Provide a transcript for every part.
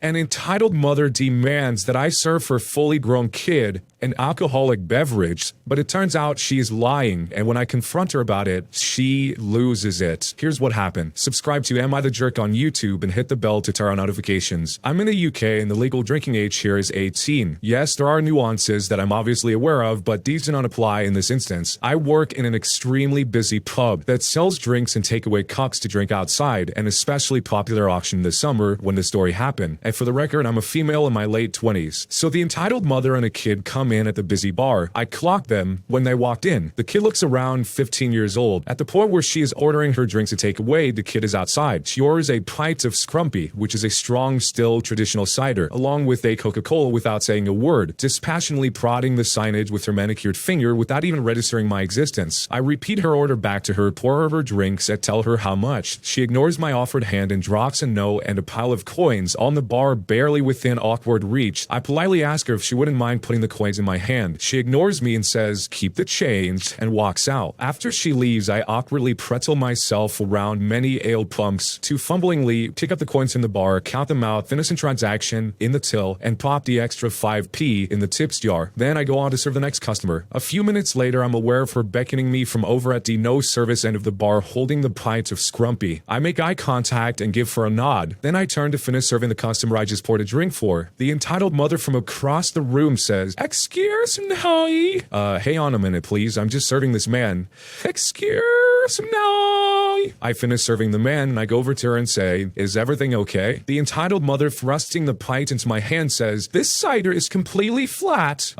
An entitled mother demands that I serve her fully grown kid an alcoholic beverage, but it turns out she is lying, and when I confront her about it, she loses it. Here's what happened. Subscribe to Am I the Jerk on YouTube and hit the bell to turn on notifications. I'm in the UK and the legal drinking age here is 18. Yes, there are nuances that I'm obviously aware of, but these do not apply in this instance. I work in an extremely busy pub that sells drinks and takeaway cups to drink outside, an especially popular auction this summer when the story happened. And for the record, I'm a female in my late 20s. So the entitled mother and a kid come in at the busy bar. I clocked them when they walked in. The kid looks around 15 years old. At the point where she is ordering her drinks to take away, the kid is outside. She orders a pint of Scrumpy, which is a strong, still traditional cider, along with a Coca-Cola without saying a word, dispassionately prodding the signage with her manicured finger without even registering my existence. I repeat her order back to her, pour her drinks, and tell her how much. She ignores my offered hand and drops a note and a pile of coins on the bar barely within awkward reach. I politely ask her if she wouldn't mind putting the coins in my hand. She ignores me and says, "Keep the change," and walks out. After she leaves, I awkwardly pretzel myself around many ale pumps to fumblingly pick up the coins from the bar, count them out, finish the transaction in the till, and pop the extra 5p in the tips jar. Then I go on to serve the next customer. A few minutes later, I'm aware of her beckoning me from over at the no service end of the bar, holding the pint of Scrumpy. I make eye contact and give her a nod. Then I turn to finish serving the customer I just poured a drink for. The entitled mother from across the room says, "Excuse me." Hey on a minute, please. I'm just serving this man. Excuse me. I finish serving the man and I go over to her and say, "Is everything okay?" The entitled mother, thrusting the pint into my hand, says, "This cider is completely flat."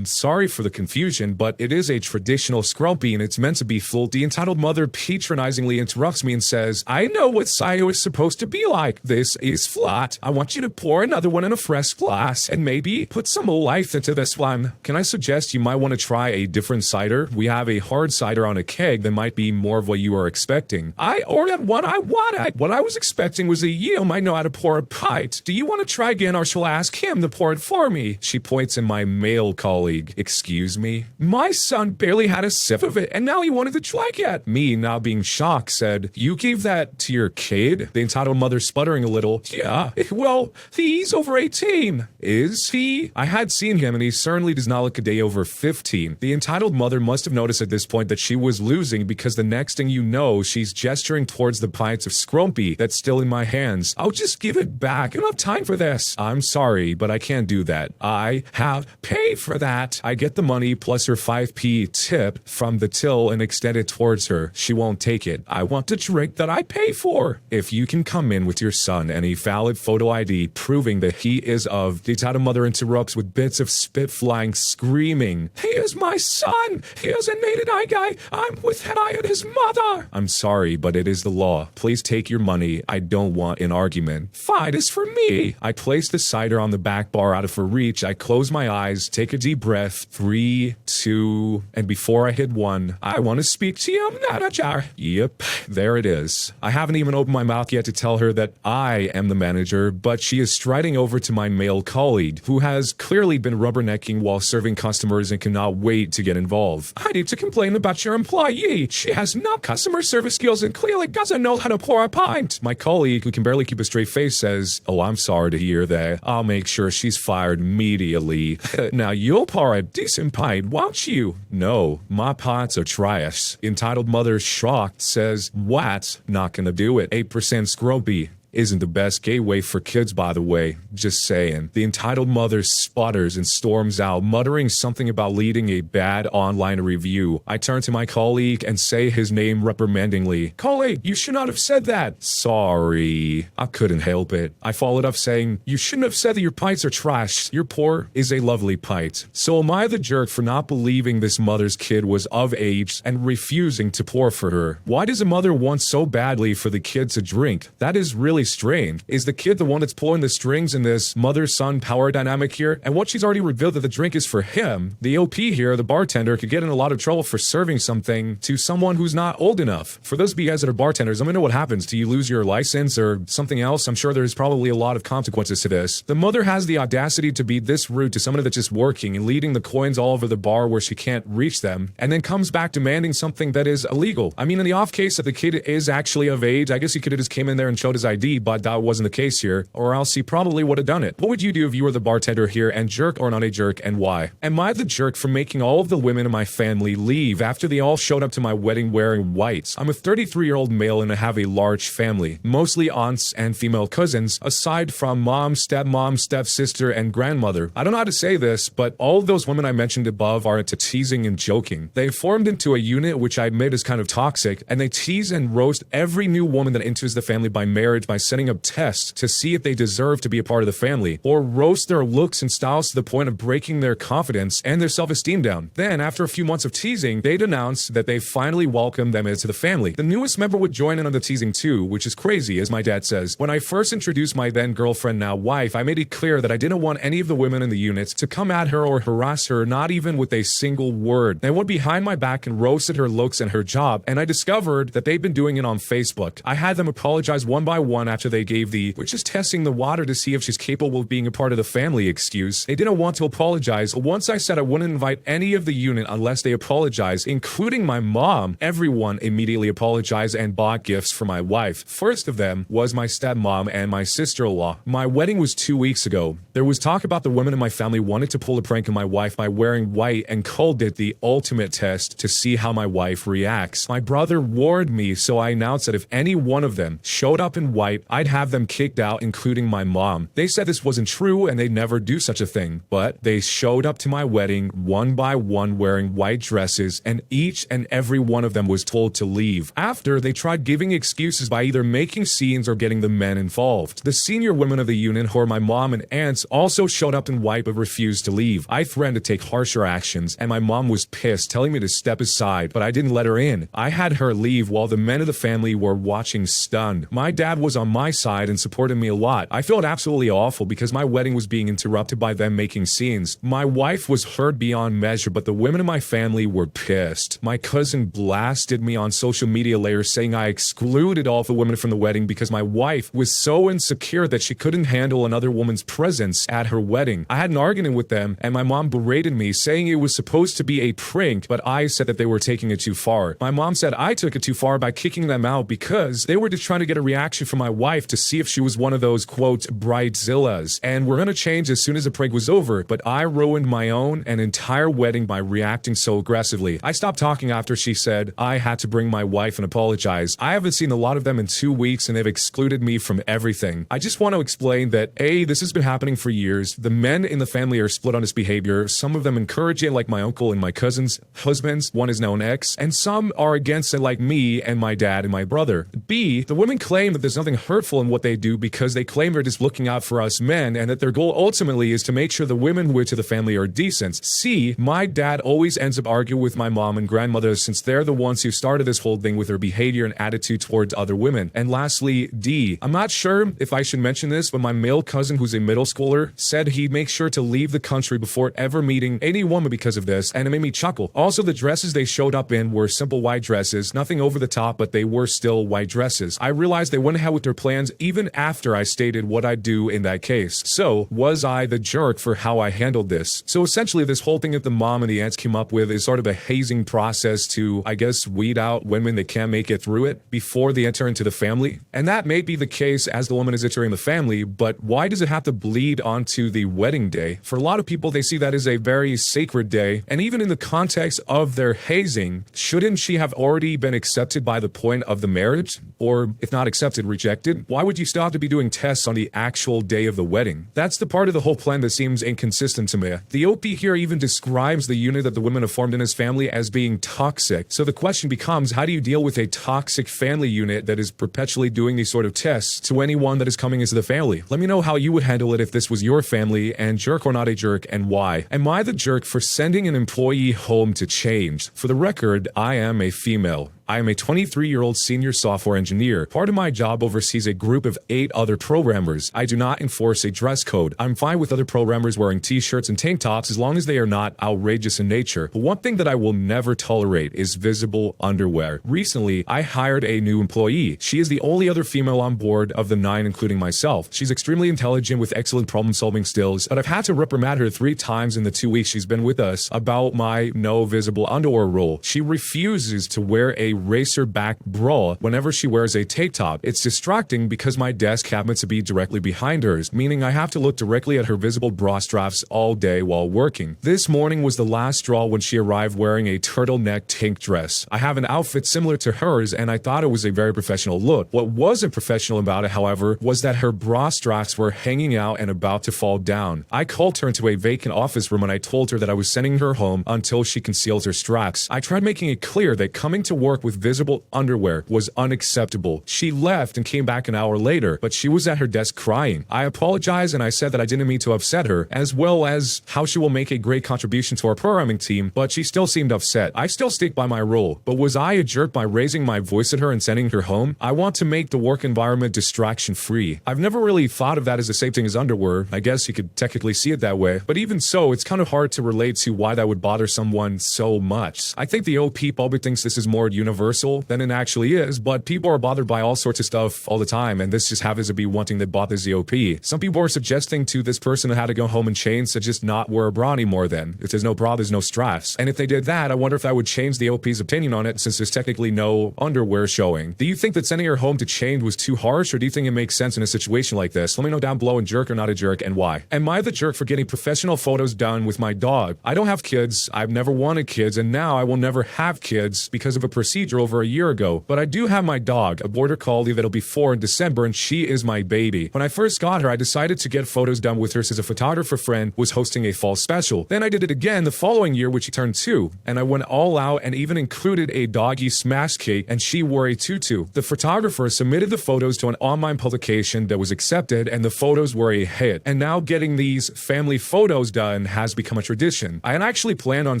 Sorry for the confusion, but it is a traditional Scrumpy and it's meant to be full. The entitled mother patronizingly interrupts me and says, "I know what cider is supposed to be like. This is flat. I want you to pour another one in a fresh glass and maybe put some life into this one. Can I suggest you might want to try a different cider? We have a hard cider on a keg that might be more of what you are expecting." "I ordered what I wanted. What I was expecting was a you might know how to pour a pint. Do you want to try again or shall I ask him to pour it for me?" She points in my male colleague. "Excuse me? My son barely had a sip of it and now he wanted to try it." Me, now being shocked, said, "You gave that to your kid?" The entitled mother sputtering a little, "Yeah, well, he's over 18. Is he?" I had seen him and he certainly does not look a day over 15. The entitled mother must have noticed at this point that she was losing because the next thing you know, she's gesturing towards the pints of Scrumpy that's still in my hands. "I'll just give it back. I don't have time for this." "I'm sorry, but I can't do that. I have paid for that." I get the money plus her 5p tip from the till and extend it towards her. She won't take it. "I want the drink that I pay for." "If you can come in with your son and a valid photo ID proving that he is of..." The entitled mother interrupts with bits of spit flying, screaming, "He is my son! He is a naked eye guy! I'm with his mother!" "I'm sorry, but it is the law. Please take your money. I don't want an argument." "Fine, it's for me." I place the cider on the back bar out of her reach. I close my eyes, take a deep breath, 3, 2, and before I hit 1, "I want to speak to your manager." Yep, there it is. I haven't even opened my mouth yet to tell her that I am the manager, but she is striding over to my male colleague, who has clearly been rubbernecking while serving customers and cannot wait to get involved. "I need to complain about your employee. She has no customer service skills and clearly doesn't know how to pour a pint." My colleague, who can barely keep a straight face, says, "Oh, I'm sorry to hear that. I'll make sure she's fired immediately." "Now you'll pour a decent pint, won't you?" "No, my pints are trash." Entitled mother, shocked, says, "What? Not gonna do it. 8% Scrumpy isn't the best gateway for kids, by the way. Just saying." The entitled mother sputters and storms out, muttering something about leading a bad online review. I turn to my colleague and say his name reprimandingly. "Colleague, you should not have said that." "Sorry, I couldn't help it." I followed up saying, "You shouldn't have said that your pints are trash. Your pour is a lovely pint." So am I the jerk for not believing this mother's kid was of age and refusing to pour for her? Why does a mother want so badly for the kid to drink? That is really strange. Is the kid the one that's pulling the strings in this mother-son power dynamic here? And what she's already revealed that the drink is for him, the OP here, the bartender, could get in a lot of trouble for serving something to someone who's not old enough. For those of you guys that are bartenders, let me know what happens. Do you lose your license or something else? I'm sure there's probably a lot of consequences to this. The mother has the audacity to be this rude to someone that's just working and leading the coins all over the bar where she can't reach them, and then comes back demanding something that is illegal. I mean, in the off case that the kid is actually of age, I guess he could have just came in there and showed his ID read, but that wasn't the case here, or else he probably would have done it. What would you do if you were the bartender here, and jerk or not a jerk, and why? Am I the jerk for making all of the women in my family leave after they all showed up to my wedding wearing white? I'm a 33-year-old male and I have a large family, mostly aunts and female cousins, aside from mom, stepmom, stepsister, and grandmother. I don't know how to say this, but all of those women I mentioned above are into teasing and joking. They formed into a unit which I admit is kind of toxic, and they tease and roast every new woman that enters the family by marriage by setting up tests to see if they deserve to be a part of the family, or roast their looks and styles to the point of breaking their confidence and their self-esteem down. Then, after a few months of teasing, they'd announce that they finally welcomed them into the family. The newest member would join in on the teasing too, which is crazy, as my dad says. When I first introduced my then girlfriend, now wife, I made it clear that I didn't want any of the women in the unit to come at her or harass her, not even with a single word. They went behind my back and roasted her looks and her job, and I discovered that they'd been doing it on Facebook. I had them apologize one by one after they gave the "we're just testing the water to see if she's capable of being a part of the family" excuse. They didn't want to apologize. Once I said I wouldn't invite any of the unit unless they apologized, including my mom, everyone immediately apologized and bought gifts for my wife. First of them was my stepmom and my sister-in-law. My wedding was 2 weeks ago. There was talk about the women in my family wanted to pull a prank on my wife by wearing white and called it the ultimate test to see how my wife reacts. My brother warned me, so I announced that if any one of them showed up in white, I'd have them kicked out, including my mom. They said this wasn't true and they'd never do such a thing, but they showed up to my wedding one by one wearing white dresses, and each and every one of them was told to leave. After, they tried giving excuses by either making scenes or getting the men involved. The senior women of the unit, who are my mom and aunts, also showed up in white but refused to leave. I threatened to take harsher actions, and my mom was pissed, telling me to step aside, but I didn't let her in. I had her leave while the men of the family were watching stunned. My dad was on my side and supported me a lot. I felt absolutely awful because my wedding was being interrupted by them making scenes. My wife was hurt beyond measure, but the women in my family were pissed. My cousin blasted me on social media later, saying I excluded all of the women from the wedding because my wife was so insecure that she couldn't handle another woman's presence at her wedding. I had an argument with them, and my mom berated me, saying it was supposed to be a prank, but I said that they were taking it too far. My mom said I took it too far by kicking them out because they were just trying to get a reaction from my wife to see if she was one of those, quote, bridezillas, and we're gonna change as soon as the prank was over, but I ruined my own and entire wedding by reacting so aggressively. I stopped talking after she said I had to bring my wife and apologize. I haven't seen a lot of them in 2 weeks and they've excluded me from everything. I just want to explain that A, this has been happening for years. The men in the family are split on this behavior. Some of them encourage it, like my uncle and my cousin's husbands. One is now an ex, and some are against it, like me and my dad and my brother. B, the women claim that there's nothing hurtful in what they do because they claim they're just looking out for us men and that their goal ultimately is to make sure the women who are to the family are decent. C, my dad always ends up arguing with my mom and grandmother since they're the ones who started this whole thing with their behavior and attitude towards other women. And lastly, D, I'm not sure if I should mention this, but my male cousin, who's a middle schooler, said he'd make sure to leave the country before ever meeting any woman because of this, and it made me chuckle. Also, the dresses they showed up in were simple white dresses, nothing over the top, but they were still white dresses. I realized they went ahead with their plans even after I stated what I'd do in that case. So, was I the jerk for how I handled this? So essentially, this whole thing that the mom and the aunts came up with is sort of a hazing process to, I guess, weed out women that can't make it through it before they enter into the family. And that may be the case as the woman is entering the family, but why does it have to bleed onto the wedding day? For a lot of people, they see that as a very sacred day, and even in the context of their hazing, shouldn't she have already been accepted by the point of the marriage? Or, if not accepted, rejected? Why would you still have to be doing tests on the actual day of the wedding? That's the part of the whole plan that seems inconsistent to me. The OP here even describes the unit that the women have formed in his family as being toxic. So the question becomes, how do you deal with a toxic family unit that is perpetually doing these sort of tests to anyone that is coming into the family? Let me know how you would handle it if this was your family, and jerk or not a jerk, and why. Am I the jerk for sending an employee home to change? For the record, I am a female. I am a 23-year-old senior software engineer. Part of my job oversees a group of 8 other programmers. I do not enforce a dress code. I'm fine with other programmers wearing t-shirts and tank tops as long as they are not outrageous in nature. But one thing that I will never tolerate is visible underwear. Recently, I hired a new employee. She is the only other female on board of the 9, including myself. She's extremely intelligent with excellent problem-solving skills, but I've had to reprimand her 3 times in the 2 weeks she's been with us about my no visible underwear rule. She refuses to wear a a racer back bra whenever she wears a tank top. It's distracting because my desk happens to be directly behind hers, meaning I have to look directly at her visible bra straps all day while working. This morning was the last straw when she arrived wearing a turtleneck tank dress. I have an outfit similar to hers and I thought it was a very professional look. What wasn't professional about it, however, was that her bra straps were hanging out and about to fall down. I called her into a vacant office room and I told her that I was sending her home until she conceals her straps. I tried making it clear that coming to work with visible underwear was unacceptable. She left and came back an hour later, but she was at her desk crying. I apologized and I said that I didn't mean to upset her, as well as how she will make a great contribution to our programming team, but she still seemed upset. I still stick by my rule, but was I a jerk by raising my voice at her and sending her home? I want to make the work environment distraction-free. I've never really thought of that as the same thing as underwear. I guess you could technically see it that way, but even so, it's kind of hard to relate to why that would bother someone so much. I think the OP probably thinks this is more universal than it actually is, but people are bothered by all sorts of stuff all the time, and this just happens to be one thing that bothers the OP. Some people are suggesting to this person who had to go home in chains to just not wear a bra anymore then. If there's no bra, there's no straps. And if they did that, I wonder if that would change the OP's opinion on it, since there's technically no underwear showing. Do you think that sending her home to chained was too harsh, or do you think it makes sense in a situation like this? Let me know down below in jerk or not a jerk, and why. Am I the jerk for getting professional photos done with my dog? I don't have kids, I've never wanted kids, and now I will never have kids because of a procedure over a year ago. But I do have my dog, a border collie that'll be 4 in December, and she is my baby. When I first got her, I decided to get photos done with her since a photographer friend was hosting a fall special. Then I did it again the following year, which she turned 2, and I went all out and even included a doggy smash cake, and she wore a tutu. The photographer submitted the photos to an online publication that was accepted, and the photos were a hit. And now getting these family photos done has become a tradition. I had actually planned on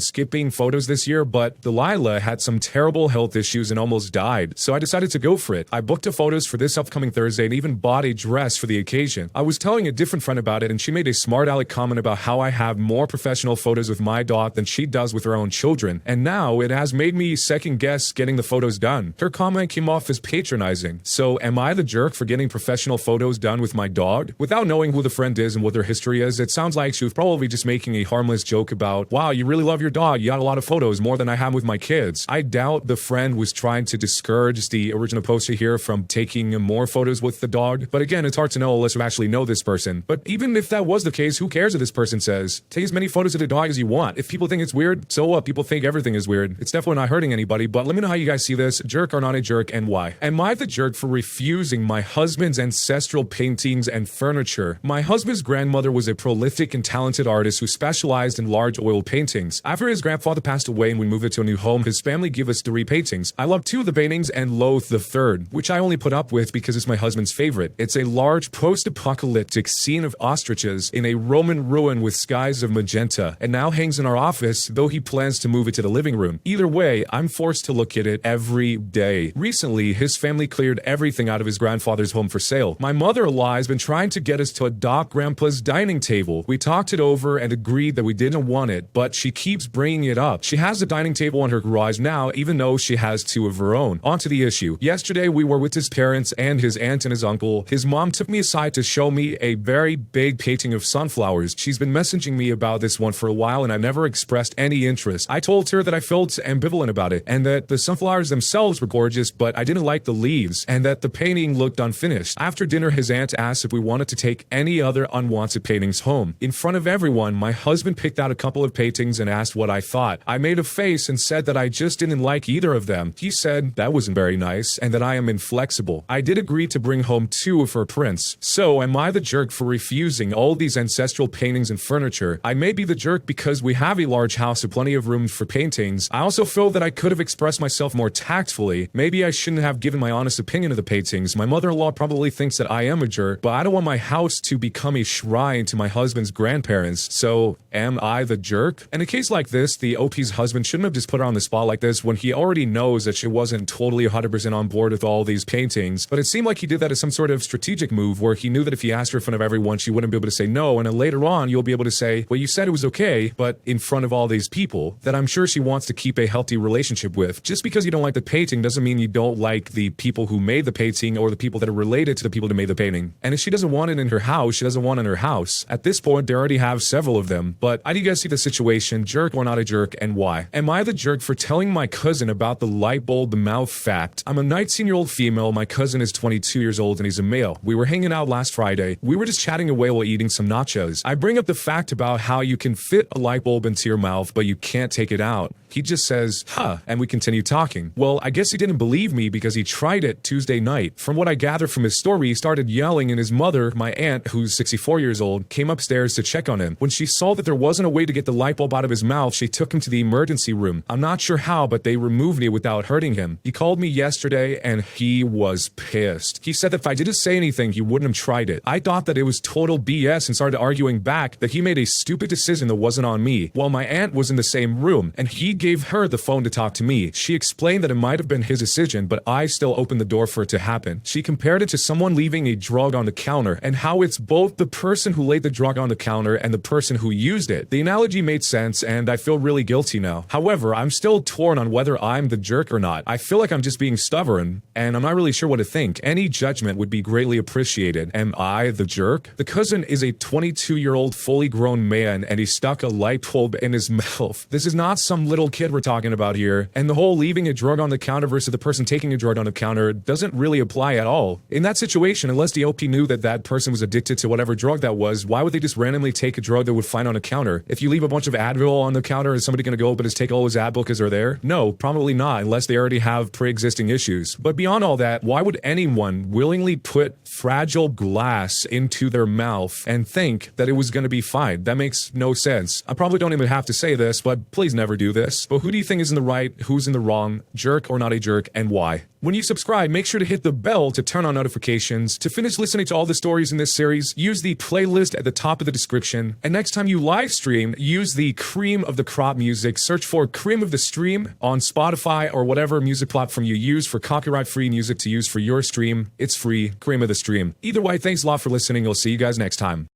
skipping photos this year, but Delilah had some terrible health issues and almost died, so I decided to go for it. I booked the photos for this upcoming Thursday and even bought a dress for the occasion. I was telling a different friend about it, and she made a smart aleck comment about how I have more professional photos with my dog than she does with her own children, and now it has made me second guess getting the photos done. Her comment came off as patronizing. So am I the jerk for getting professional photos done with my dog? Without knowing who the friend is and what their history is, it sounds like she was probably just making a harmless joke about, wow, you really love your dog, you got a lot of photos, more than I have with my kids. I doubt the friend was trying to discourage the original poster here from taking more photos with the dog, but again, it's hard to know unless you actually know this person. But even if that was the case, who cares if this person says? Take as many photos of the dog as you want. If people think it's weird, so what? People think everything is weird. It's definitely not hurting anybody, but let me know how you guys see this. Jerk or not a jerk, and why? Am I the jerk for refusing my husband's ancestral paintings and furniture? My husband's grandmother was a prolific and talented artist who specialized in large oil paintings. After his grandfather passed away and we moved into a new home, his family gave us 3 paintings. I love 2 of the paintings and loathe the 3rd, which I only put up with because it's my husband's favorite. It's a large post-apocalyptic scene of ostriches in a Roman ruin with skies of magenta, and now hangs in our office, though he plans to move it to the living room. Either way, I'm forced to look at it every day. Recently, his family cleared everything out of his grandfather's home for sale. My mother-in-law has been trying to get us to adopt Grandpa's dining table. We talked it over and agreed that we didn't want it, but she keeps bringing it up. She has a dining table in her garage now, even though she has 2 of her own. On to the issue. Yesterday, we were with his parents and his aunt and his uncle. His mom took me aside to show me a very big painting of sunflowers. She's been messaging me about this one for a while, and I've never expressed any interest. I told her that I felt ambivalent about it, and that the sunflowers themselves were gorgeous, but I didn't like the leaves, and that the painting looked unfinished. After dinner, his aunt asked if we wanted to take any other unwanted paintings home. In front of everyone, my husband picked out a couple of paintings and asked what I thought. I made a face and said that I just didn't like either of them. He said that wasn't very nice, and that I am inflexible. I did agree to bring home 2 of her prints. So am I the jerk for refusing all these ancestral paintings and furniture? I may be the jerk because we have a large house with plenty of room for paintings. I also feel that I could have expressed myself more tactfully. Maybe I shouldn't have given my honest opinion of the paintings. My mother-in-law probably thinks that I am a jerk, but I don't want my house to become a shrine to my husband's grandparents. So am I the jerk? In a case like this, the OP's husband shouldn't have just put her on the spot like this when he already knows that she wasn't totally 100% on board with all these paintings. But it seemed like he did that as some sort of strategic move where he knew that if he asked her in front of everyone, she wouldn't be able to say no, and then later on, you'll be able to say, well, you said it was okay, but in front of all these people that I'm sure she wants to keep a healthy relationship with. Just because you don't like the painting doesn't mean you don't like the people who made the painting or the people that are related to the people who made the painting. And if she doesn't want it in her house, she doesn't want it in her house. At this point, they already have several of them. But how do you guys see the situation? Jerk or not a jerk, and why? Am I the jerk for telling my cousin about the light bulb mouth fact. I'm a 19-year-old female, my cousin is 22 years old and he's a male. We were hanging out last Friday. We were just chatting away while eating some nachos. I bring up the fact about how you can fit a light bulb into your mouth, but you can't take it out. He just says, huh, and we continue talking. Well, I guess he didn't believe me because he tried it Tuesday night. From what I gather from his story, he started yelling and his mother, my aunt, who's 64 years old, came upstairs to check on him. When she saw that there wasn't a way to get the light bulb out of his mouth, she took him to the emergency room. I'm not sure how, but they removed it without hurting him. He called me yesterday and he was pissed. He said that if I didn't say anything, he wouldn't have tried it. I thought that it was total BS and started arguing back that he made a stupid decision that wasn't on me, while my aunt was in the same room and he gave her the phone to talk to me. She explained that it might have been his decision, but I still opened the door for it to happen. She compared it to someone leaving a drug on the counter and how it's both the person who laid the drug on the counter and the person who used it. The analogy made sense and I feel really guilty now. However, I'm still torn on whether I'm the jerk or not. I feel like I'm just being stubborn and I'm not really sure what to think. Any judgment would be greatly appreciated. Am I the jerk? The cousin is a 22-year-old fully grown man and he stuck a light bulb in his mouth. This is not some little kid we're talking about here, and the whole leaving a drug on the counter versus the person taking a drug on the counter doesn't really apply at all. In that situation, unless the OP knew that that person was addicted to whatever drug that was, why would they just randomly take a drug they would find on a counter? If you leave a bunch of Advil on the counter, is somebody going to go up and just take all his Advil because they're there? No, probably not, unless they already have pre-existing issues. But beyond all that, why would anyone willingly put fragile glass into their mouth and think that it was going to be fine? That makes no sense. I probably don't even have to say this, but please never do this. But who do you think is in the right, who's in the wrong, jerk or not a jerk, and why? When you subscribe, make sure to hit the bell to turn on notifications. To finish listening to all the stories in this series, use the playlist at the top of the description. And next time you live stream, use the cream of the crop music. Search for Cream of the Stream on Spotify or whatever music platform you use for copyright-free music to use for your stream. It's free, Cream of the Stream. Either way, thanks a lot for listening. I'll see you guys next time.